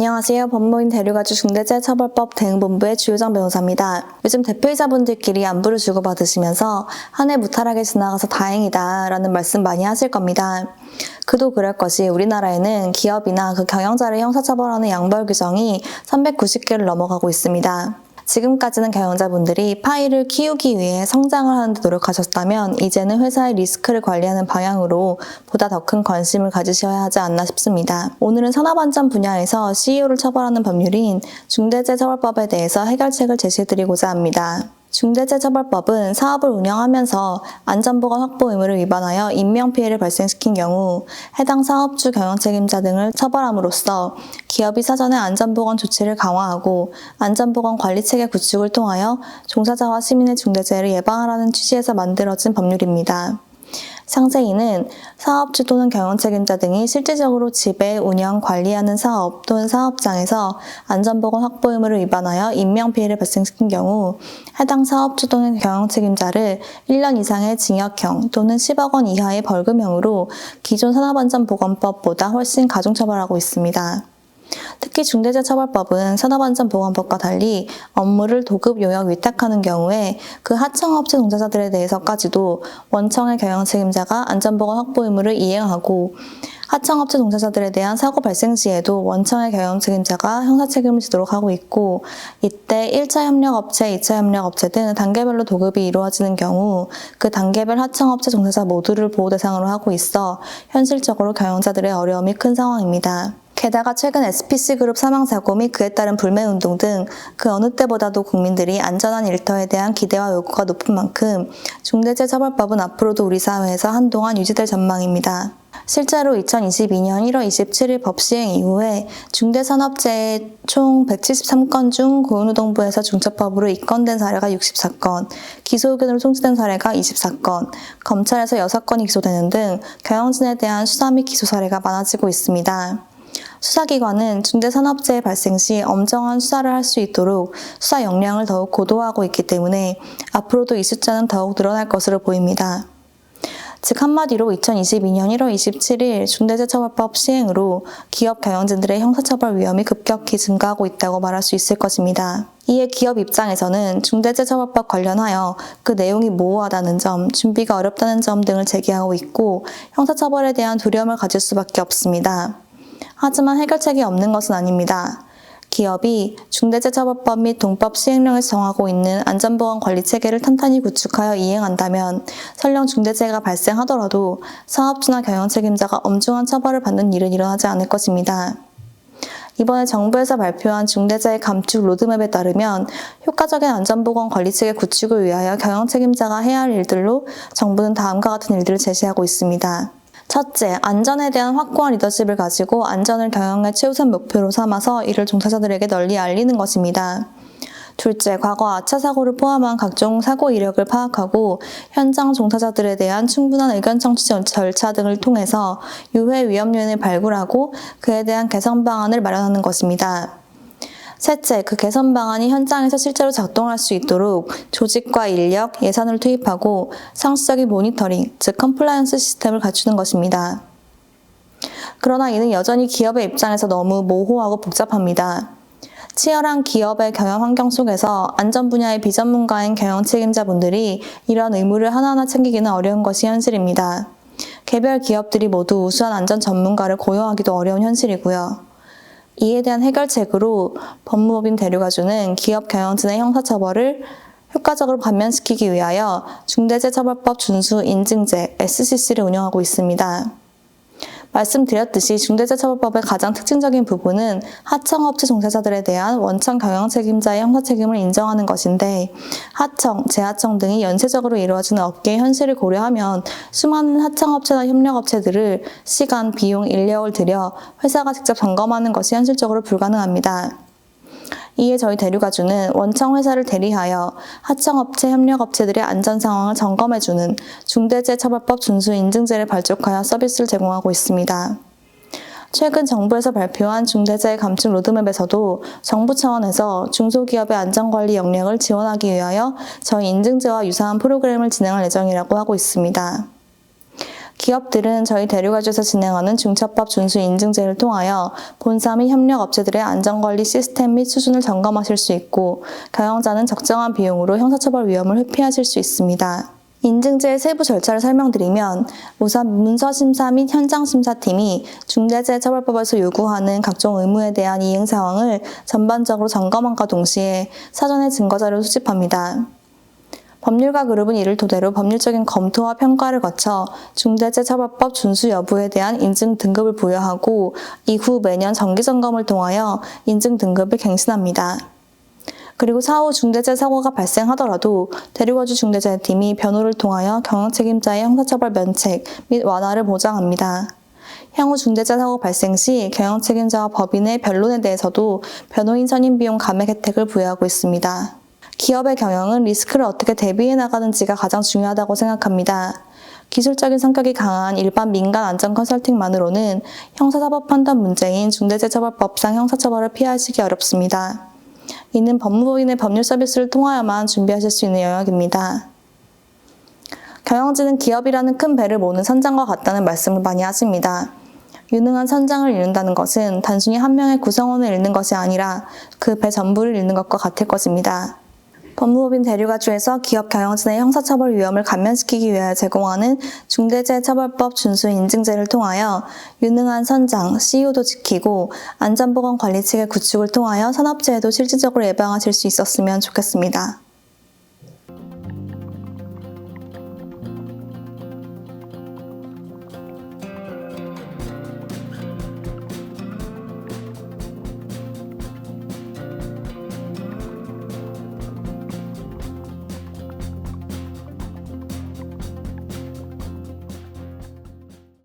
안녕하세요. 법무인 대류가주 중대재해처벌법 대응본부의 주효정 변호사입니다. 요즘 대표이사분들끼리 안부를 주고받으시면서 한 해 무탈하게 지나가서 다행이다 라는 말씀 많이 하실 겁니다. 그도 그럴 것이 우리나라에는 기업이나 그 경영자를 형사처벌하는 양벌 규정이 390개를 넘어가고 있습니다. 지금까지는 경영자분들이 파일을 키우기 위해 성장을 하는 데 노력하셨다면 이제는 회사의 리스크를 관리하는 방향으로 보다 더 큰 관심을 가지셔야 하지 않나 싶습니다. 오늘은 산업안전 분야에서 CEO를 처벌하는 법률인 중대재해처벌법에 대해서 해결책을 제시해드리고자 합니다. 중대재해처벌법은 사업을 운영하면서 안전보건 확보 의무를 위반하여 인명피해를 발생시킨 경우 해당 사업주 경영책임자 등을 처벌함으로써 기업이 사전에 안전보건 조치를 강화하고 안전보건 관리체계 구축을 통하여 종사자와 시민의 중대재해를 예방하라는 취지에서 만들어진 법률입니다. 상세히는 사업주 또는 경영책임자 등이 실질적으로 지배, 운영, 관리하는 사업 또는 사업장에서 안전보건 확보 의무를 위반하여 인명피해를 발생시킨 경우 해당 사업주 또는 경영책임자를 1년 이상의 징역형 또는 10억 원 이하의 벌금형으로 기존 산업안전보건법보다 훨씬 가중처벌하고 있습니다. 특히 중대재해처벌법은 산업안전보건법과 달리 업무를 도급 용역 위탁하는 경우에 그 하청업체 종사자들에 대해서까지도 원청의 경영책임자가 안전보건 확보 의무를 이행하고 하청업체 종사자들에 대한 사고 발생 시에도 원청의 경영책임자가 형사책임을 지도록 하고 있고 이때 1차 협력업체, 2차 협력업체 등 단계별로 도급이 이루어지는 경우 그 단계별 하청업체 종사자 모두를 보호 대상으로 하고 있어 현실적으로 경영자들의 어려움이 큰 상황입니다. 게다가 최근 SPC그룹 사망사고 및 그에 따른 불매운동 등 그 어느 때보다도 국민들이 안전한 일터에 대한 기대와 요구가 높은 만큼 중대재해처벌법은 앞으로도 우리 사회에서 한동안 유지될 전망입니다. 실제로 2022년 1월 27일 법 시행 이후에 중대산업재해 총 173건 중 고용노동부에서 중처법으로 입건된 사례가 64건, 기소 의견으로 송치된 사례가 24건, 검찰에서 6건이 기소되는 등 경영진에 대한 수사 및 기소 사례가 많아지고 있습니다. 수사기관은 중대산업재해 발생 시 엄정한 수사를 할 수 있도록 수사 역량을 더욱 고도화하고 있기 때문에 앞으로도 이 숫자는 더욱 늘어날 것으로 보입니다. 즉 한마디로 2022년 1월 27일 중대재해처벌법 시행으로 기업 경영진들의 형사처벌 위험이 급격히 증가하고 있다고 말할 수 있을 것입니다. 이에 기업 입장에서는 중대재해처벌법 관련하여 그 내용이 모호하다는 점, 준비가 어렵다는 점 등을 제기하고 있고 형사처벌에 대한 두려움을 가질 수밖에 없습니다. 하지만 해결책이 없는 것은 아닙니다. 기업이 중대재해처벌법 및 동법 시행령에서 정하고 있는 안전보건 관리체계를 탄탄히 구축하여 이행한다면 설령 중대재해가 발생하더라도 사업주나 경영책임자가 엄중한 처벌을 받는 일은 일어나지 않을 것입니다. 이번에 정부에서 발표한 중대재해 감축 로드맵에 따르면 효과적인 안전보건 관리체계 구축을 위하여 경영책임자가 해야 할 일들로 정부는 다음과 같은 일들을 제시하고 있습니다. 첫째, 안전에 대한 확고한 리더십을 가지고 안전을 경영의 최우선 목표로 삼아서 이를 종사자들에게 널리 알리는 것입니다. 둘째, 과거 아차 사고를 포함한 각종 사고 이력을 파악하고 현장 종사자들에 대한 충분한 의견 청취 절차 등을 통해서 유해 위험 요인을 발굴하고 그에 대한 개선 방안을 마련하는 것입니다. 셋째, 그 개선 방안이 현장에서 실제로 작동할 수 있도록 조직과 인력, 예산을 투입하고 상시적인 모니터링, 즉 컴플라이언스 시스템을 갖추는 것입니다. 그러나 이는 여전히 기업의 입장에서 너무 모호하고 복잡합니다. 치열한 기업의 경영 환경 속에서 안전 분야의 비전문가인 경영 책임자분들이 이런 의무를 하나하나 챙기기는 어려운 것이 현실입니다. 개별 기업들이 모두 우수한 안전 전문가를 고용하기도 어려운 현실이고요. 이에 대한 해결책으로 법무법인 대류가주는 기업 경영진의 형사처벌을 효과적으로 감면시키기 위하여 중대재해처벌법 준수 인증제 SCC를 운영하고 있습니다. 말씀드렸듯이 중대재해처벌법의 가장 특징적인 부분은 하청업체 종사자들에 대한 원청 경영책임자의 형사책임을 인정하는 것인데 하청, 재하청 등이 연쇄적으로 이루어지는 업계의 현실을 고려하면 수많은 하청업체나 협력업체들을 시간, 비용, 인력을 들여 회사가 직접 점검하는 것이 현실적으로 불가능합니다. 이에 저희 대류가주는 원청 회사를 대리하여 하청업체, 협력업체들의 안전 상황을 점검해주는 중대재해처벌법 준수 인증제를 발족하여 서비스를 제공하고 있습니다. 최근 정부에서 발표한 중대재해 감축 로드맵에서도 정부 차원에서 중소기업의 안전관리 역량을 지원하기 위하여 저희 인증제와 유사한 프로그램을 진행할 예정이라고 하고 있습니다. 기업들은 저희 대류가주에서 진행하는 중첩법 준수 인증제를 통하여 본사 및 협력업체들의 안전관리 시스템 및 수준을 점검하실 수 있고 경영자는 적정한 비용으로 형사처벌 위험을 회피하실 수 있습니다. 인증제의 세부 절차를 설명드리면 우선 문서심사 및 현장심사팀이 중대재해처벌법에서 요구하는 각종 의무에 대한 이행 상황을 전반적으로 점검함과 동시에 사전에 증거자료를 수집합니다. 법률가 그룹은 이를 토대로 법률적인 검토와 평가를 거쳐 중대재해처벌법 준수 여부에 대한 인증 등급을 부여하고 이후 매년 정기점검을 통하여 인증 등급을 갱신합니다. 그리고 사후 중대재해 사고가 발생하더라도 대류거주 중대재해팀이 변호를 통하여 경영책임자의 형사처벌 면책 및 완화를 보장합니다. 향후 중대재해 사고 발생 시 경영책임자와 법인의 변론에 대해서도 변호인 선임 비용 감액 혜택을 부여하고 있습니다. 기업의 경영은 리스크를 어떻게 대비해 나가는지가 가장 중요하다고 생각합니다. 기술적인 성격이 강한 일반 민간 안전 컨설팅만으로는 형사사법 판단 문제인 중대재해처벌법상 형사처벌을 피하시기 어렵습니다. 이는 법무부인의 법률 서비스를 통하여만 준비하실 수 있는 영역입니다. 경영진은 기업이라는 큰 배를 모는 선장과 같다는 말씀을 많이 하십니다. 유능한 선장을 잃는다는 것은 단순히 한 명의 구성원을 잃는 것이 아니라 그 배 전부를 잃는 것과 같을 것입니다. 법무법인 대류가주에서 기업 경영진의 형사처벌 위험을 감면시키기 위하여 제공하는 중대재해처벌법 준수 인증제를 통하여 유능한 선장, CEO도 지키고 안전보건 관리체계 구축을 통하여 산업재해도 실질적으로 예방하실 수 있었으면 좋겠습니다.